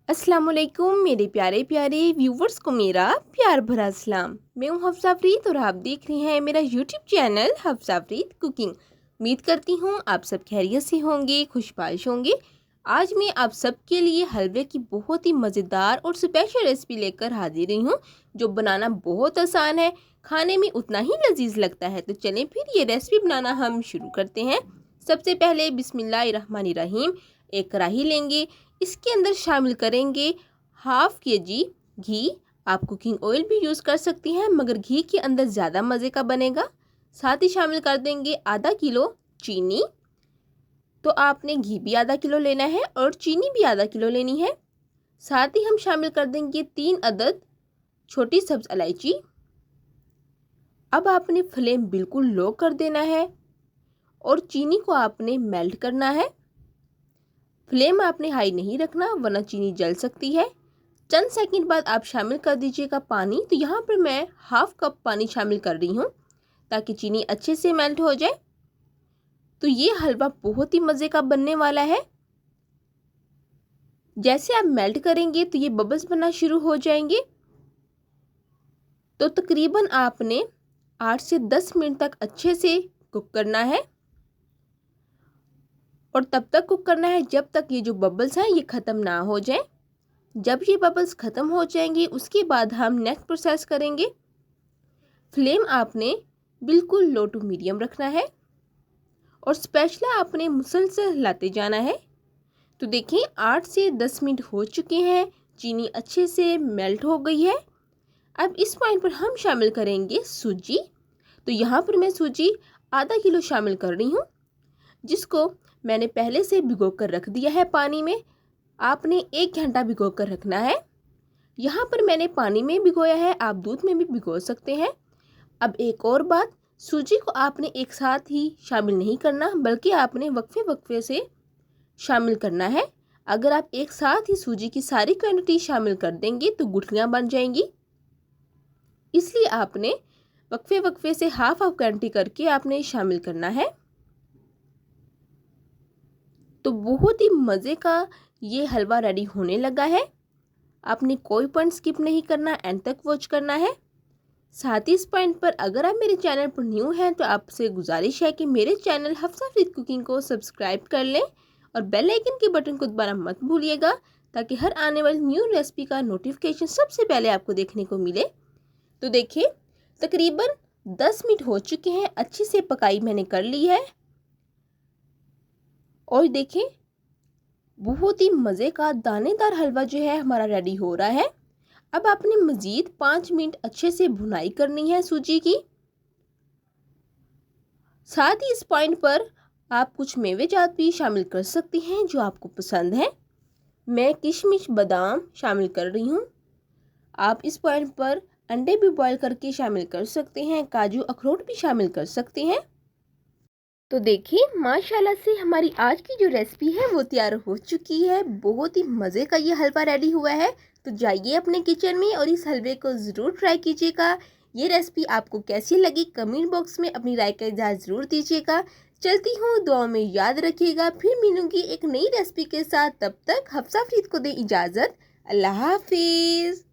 अस्सलामुअलैकुम मेरे प्यारे प्यारे व्यूवर्स को मेरा प्यार भरा सलाम। मैं हूँ हफ्सा फरीद और आप देख रहे हैं मेरा YouTube channel Hafsa Farid cooking. उम्मीद करती हूँ आप सब खैरियत से होंगे, खुशबाश होंगे। आज मैं आप सबके लिए हलवे की बहुत ही मज़ेदार और स्पेशल रेसिपी लेकर हाजिर रही हूँ, जो बनाना बहुत आसान है, खाने में उतना ही लजीज लगता है। तो चलें फिर ये रेसिपी बनाना हम शुरू करते हैं। सबसे पहले बिस्मिल्लाहिर्रहमानिर्रहीम एक कढ़ाई लेंगे। इसके अंदर शामिल करेंगे हाफ केजी घी। आप कुकिंग ऑयल भी यूज़ कर सकती हैं, मगर घी के अंदर ज़्यादा मज़े का बनेगा। साथ ही शामिल कर देंगे आधा किलो चीनी। तो आपने घी भी आधा किलो लेना है और चीनी भी आधा किलो लेनी है। साथ ही हम शामिल कर देंगे 3 अदद छोटी सब्ज इलायची। अब आपने फ्लेम बिल्कुल लो कर देना है और चीनी को आपने मेल्ट करना है। फ्लेम आपने हाई नहीं रखना, वरना चीनी जल सकती है। चंद सेकंड बाद आप शामिल कर दीजिएगा पानी। तो यहाँ पर मैं हाफ कप पानी शामिल कर रही हूँ ताकि चीनी अच्छे से मेल्ट हो जाए। तो ये हलवा बहुत ही मज़े का बनने वाला है। जैसे आप मेल्ट करेंगे तो ये बबल्स बनना शुरू हो जाएंगे। तो तकरीबन आपने 8 से 10 मिनट तक अच्छे से कुक करना है और तब तक कुक करना है जब तक ये जो बबल्स हैं ये ख़त्म ना हो जाए। जब ये बबल्स ख़त्म हो जाएंगे उसके बाद हम नेक्स्ट प्रोसेस करेंगे। फ्लेम आपने बिल्कुल लो टू मीडियम रखना है और स्पेशली आपने मुसलसल हिलाते जाना है। तो देखिए 8 से 10 मिनट हो चुके हैं, चीनी अच्छे से मेल्ट हो गई है। अब इस पॉइंट पर हम शामिल करेंगे सूजी। तो यहाँ पर मैं सूजी आधा किलो शामिल कर रही हूँ, जिसको मैंने पहले से भिगो कर रख दिया है पानी में। आपने 1 घंटा भिगो कर रखना है। यहाँ पर मैंने पानी में भिगोया है, आप दूध में भी भिगो सकते हैं। अब एक और बात, सूजी को आपने एक साथ ही शामिल नहीं करना, बल्कि आपने वक्फे वक्फे से शामिल करना है। अगर आप एक साथ ही सूजी की सारी क्वांटिटी शामिल कर देंगे तो गुठलियाँ बन जाएंगी, इसलिए आपने वक्फे वक्फे से हाफ क्वांटिटी करके आपने शामिल करना है। तो बहुत ही मज़े का ये हलवा रेडी होने लगा है। आपने कोई पॉइंट स्किप नहीं करना, एंड तक वॉच करना है। साथ ही इस पॉइंट पर अगर आप मेरे चैनल पर न्यू हैं तो आपसे गुजारिश है कि मेरे चैनल हफ्सा फरीद कुकिंग को सब्सक्राइब कर लें और बेल आइकन के बटन को दबाना मत भूलिएगा, ताकि हर आने वाली न्यू रेसिपी का नोटिफिकेशन सबसे पहले आपको देखने को मिले। तो देखिए तकरीबन 10 मिनट हो चुके हैं, अच्छे से पकाई मैंने कर ली है और देखिए बहुत ही मज़े का दानेदार हलवा जो है हमारा रेडी हो रहा है। अब आपने मज़ीद 5 मिनट अच्छे से भुनाई करनी है सूजी की। साथ ही इस पॉइंट पर आप कुछ मेवे जात भी शामिल कर सकती हैं जो आपको पसंद है। मैं किशमिश बादाम शामिल कर रही हूँ। आप इस पॉइंट पर अंडे भी बॉईल करके शामिल कर सकते हैं, काजू अखरोट भी शामिल कर सकते हैं। तो देखिए माशाल्लाह से हमारी आज की जो रेसिपी है वो तैयार हो चुकी है। बहुत ही मज़े का ये हलवा रेडी हुआ है। तो जाइए अपने किचन में और इस हलवे को ज़रूर ट्राई कीजिएगा। ये रेसिपी आपको कैसी लगी कमेंट बॉक्स में अपनी राय का इज़हार ज़रूर दीजिएगा। चलती हूँ, दुआ में याद रखिएगा। फिर मिलूँगी एक नई रेसिपी के साथ, तब तक हफ्सा फरीद को दे इजाज़त। अल्लाह हाफिज़।